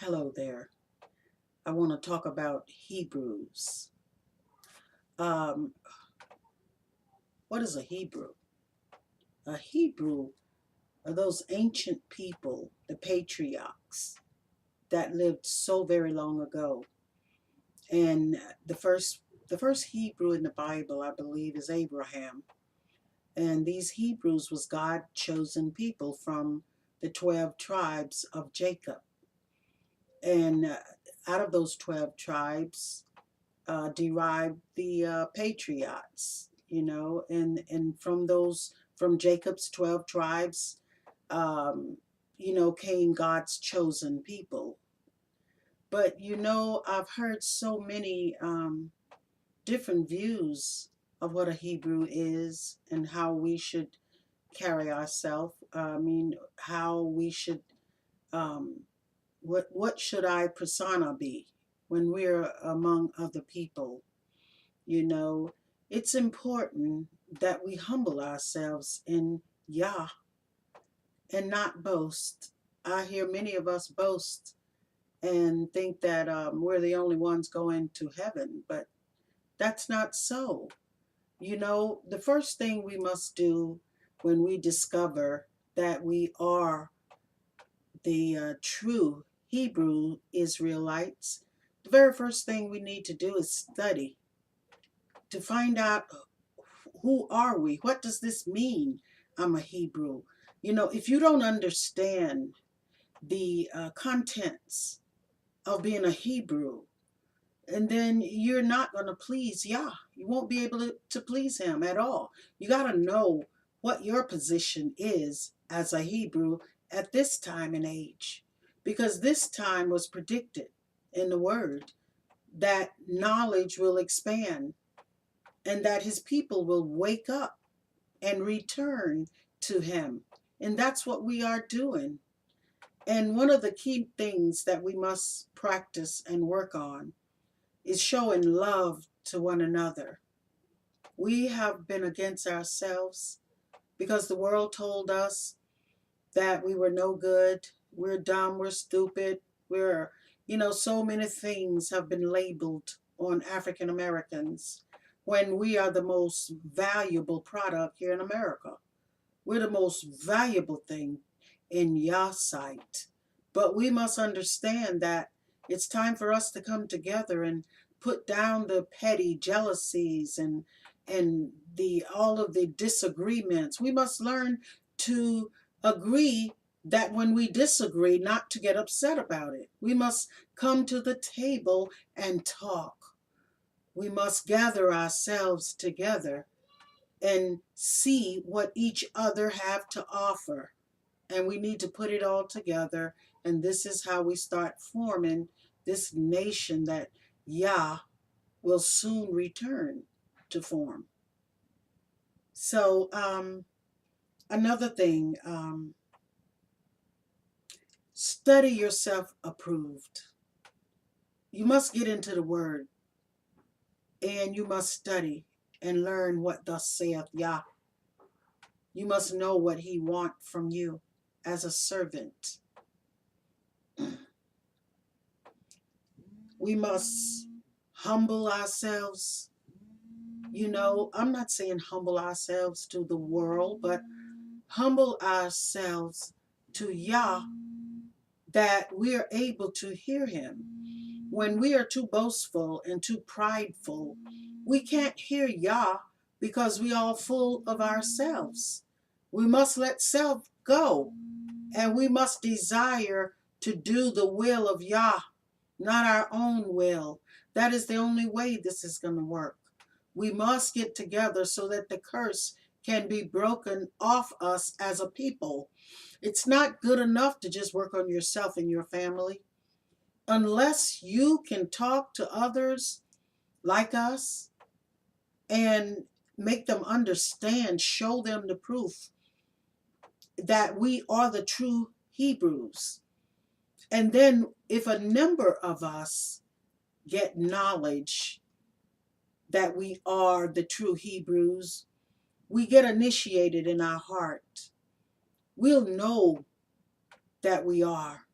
Hello there. I want to talk about Hebrews. Um, what is a Hebrew? A Hebrew are those ancient people, the patriarchs, that lived so very long ago. And the first Hebrew in the Bible, I believe, is Abraham. And these Hebrews was God chosen people from the 12 tribes of Jacob. And out of those 12 tribes, derived the patriots, and from Jacob's 12 tribes, um, came God's chosen people. But I've heard so many different views of what a Hebrew is and how we should carry ourselves. I mean, how we should um, what should our persona be when we're among other people? You know, it's important that we humble ourselves in Yah and not boast. I hear many of us boast and think that we're the only ones going to heaven, but that's not so. The first thing we must do when we discover that we are the true Hebrew Israelites, the very first thing we need to do is study to find out who are we? What does this mean? I'm a Hebrew. If you don't understand the contents of being a Hebrew, and then you're not going to please Yah. You won't be able to please him at all. You got to know what your position is as a Hebrew at this time and age, because this time was predicted in the word that knowledge will expand and that his people will wake up and return to him. And that's what we are doing. And one of the key things that we must practice and work on is showing love to one another. We have been against ourselves because the world told us that we were no good, we're dumb, we're stupid, so many things have been labeled on African Americans when we are the most valuable product here in America. We're the most valuable thing in Yah's sight. But we must understand that it's time for us to come together and put down the petty jealousies and the all of the disagreements. We must learn to agree that when we disagree, not to get upset about it. We must come to the table and talk. We must gather ourselves together and see what each other have to offer. And we need to put it all together. And this is how we start forming this nation that Yah will soon return to form. So, another thing, study yourself approved. You must get into the word and you must study and learn what thus saith Yah. You must know what he wants from you as a servant. We must humble ourselves. I'm not saying humble ourselves to the world, but humble ourselves to Yah, that we are able to hear him. When we are too boastful and too prideful, we can't hear Yah because we are full of ourselves. We must let self go, and we must desire to do the will of Yah, not our own will. That is the only way this is going to work. We must get together so that the curse can be broken off us as a people. It's not good enough to just work on yourself and your family. Unless you can talk to others like us and make them understand, show them the proof that we are the true Hebrews. And then if a number of us get knowledge that we are the true Hebrews, we get initiated in our heart. We'll know that we are.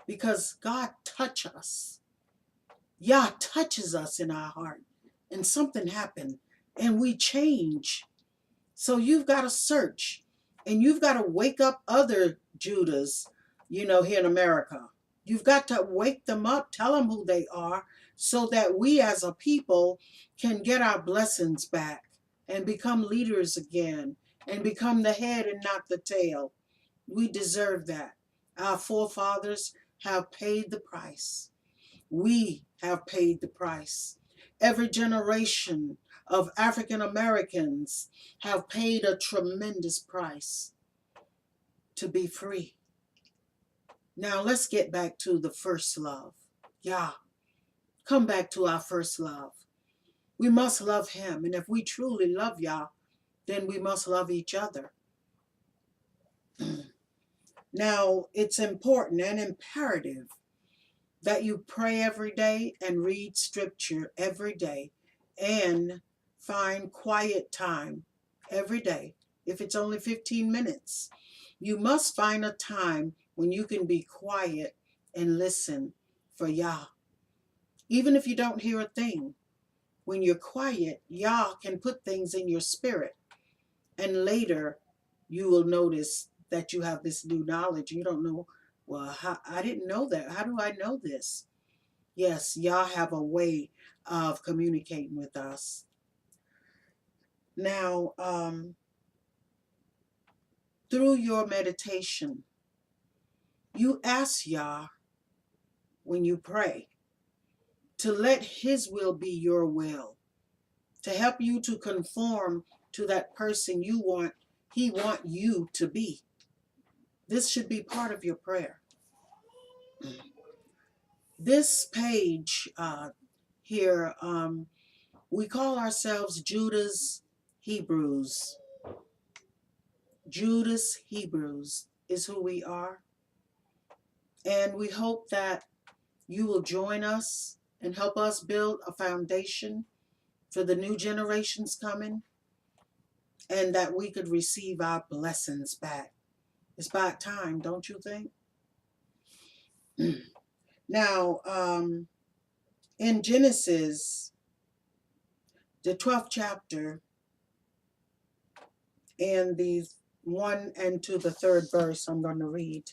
because God touches us. Yah touches us in our heart, and something happened, and we change. So you've got to search, and you've got to wake up other Judas, here in America. You've got to wake them up, tell them who they are, so that we as a people can get our blessings back and become leaders again and become the head and not the tail. We deserve that. Our forefathers have paid the price. We have paid the price. Every generation of African Americans have paid a tremendous price to be free. Now let's get back to the first love. Yah, come back to our first love. We must love him. And if we truly love Yah, then we must love each other. Now, it's important and imperative that you pray every day and read scripture every day and find quiet time every day. If it's only 15 minutes, you must find a time when you can be quiet and listen for Yah. Even if you don't hear a thing, when you're quiet, Yah can put things in your spirit. And later, you will notice that you have this new knowledge. You don't know, well, I didn't know that. How do I know this? Yes, Yah have a way of communicating with us. Now, through your meditation, you ask Yah when you pray to let his will be your will, to help you to conform to that person he want you to be. This should be part of your prayer. This page here, we call ourselves Judah's Hebrews. Judah's Hebrews is who we are. And we hope that you will join us and help us build a foundation for the new generations coming, and that we could receive our blessings back. It's about time, don't you think? Now, in Genesis, the 12th chapter, and the 1 and to the 3rd verse, I'm going to read.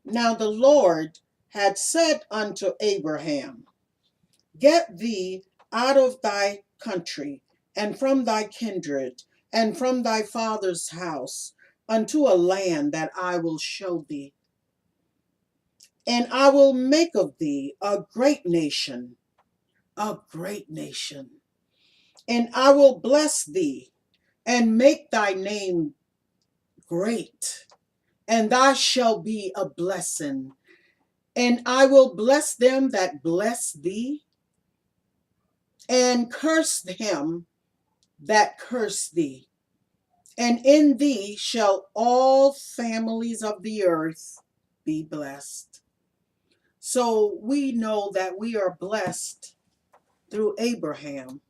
Now the Lord had said unto Abraham, Get thee out of thy country, and from thy kindred, and from thy father's house, unto a land that I will show thee. And I will make of thee a great nation, and I will bless thee, and make thy name great, and thou shalt be a blessing. And I will bless them that bless thee, and curse him that curse thee. And in thee shall all families of the earth be blessed. So we know that we are blessed through Abraham.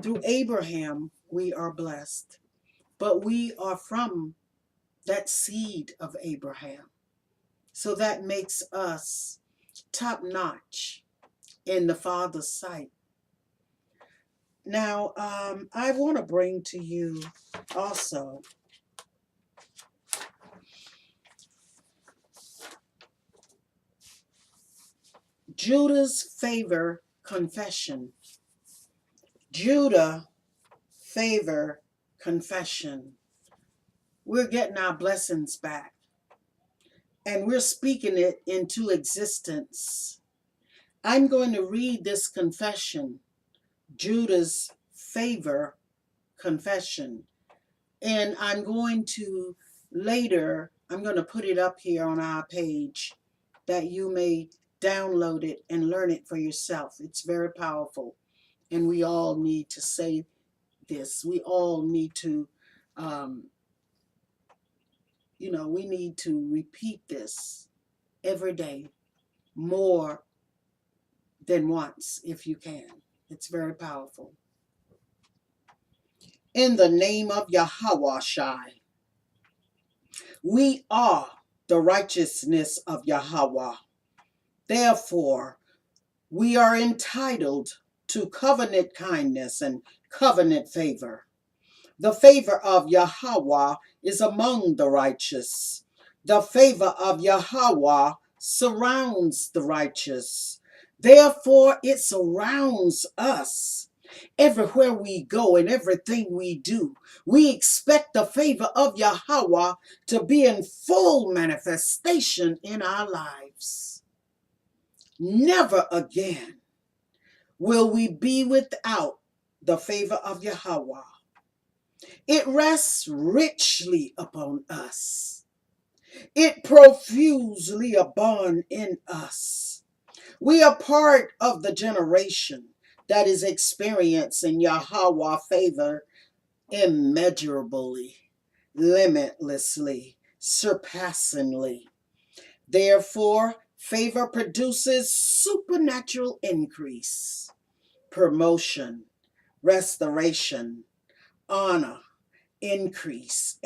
Through Abraham, we are blessed. But we are from that seed of Abraham. So that makes us top notch in the Father's sight. Now, I want to bring to you also Judah's favor confession. Judah favor confession. We're getting our blessings back, and we're speaking it into existence. I'm going to read this confession, Judah's favor confession, and I'm going to put it up here on our page that you may download it and learn it for yourself. It's very powerful, and we all need to say this. We all need to, we need to repeat this every day more than once if you can. It's very powerful. In the name of Yahawahshi, we are the righteousness of Yahweh. Therefore, we are entitled to covenant kindness and covenant favor. The favor of Yahweh is among the righteous. The favor of Yahweh surrounds the righteous. Therefore, it surrounds us. Everywhere we go and everything we do, we expect the favor of Yahweh to be in full manifestation in our lives. Never again will we be without the favor of Yahweh. It rests richly upon us. It profusely abound in us. We are part of the generation that is experiencing Yahweh favor immeasurably, limitlessly, surpassingly. Therefore, favor produces supernatural increase, promotion, restoration, honor, increase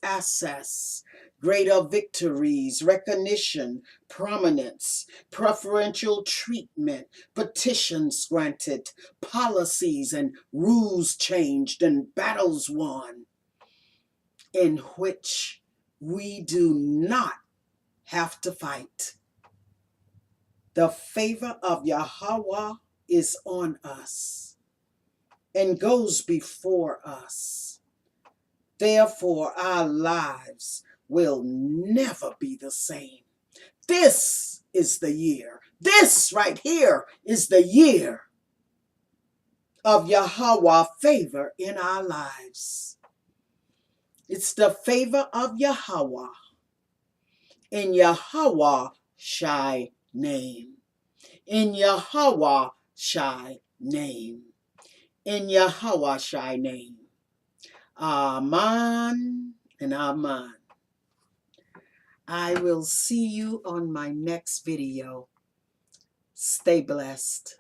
access, greater victories, recognition, prominence, preferential treatment, petitions granted, policies and rules changed, and battles won, in which we do not have to fight. The favor of Yahweh is on us and goes before us. Therefore, our lives will never be the same. This is the year. This right here is the year of Yahweh favor in our lives. It's the favor of Yahweh in Yahawahshi name. In Yahawahshi name. In Yahawahshi name. Amen and amen. I will see you on my next video. Stay blessed.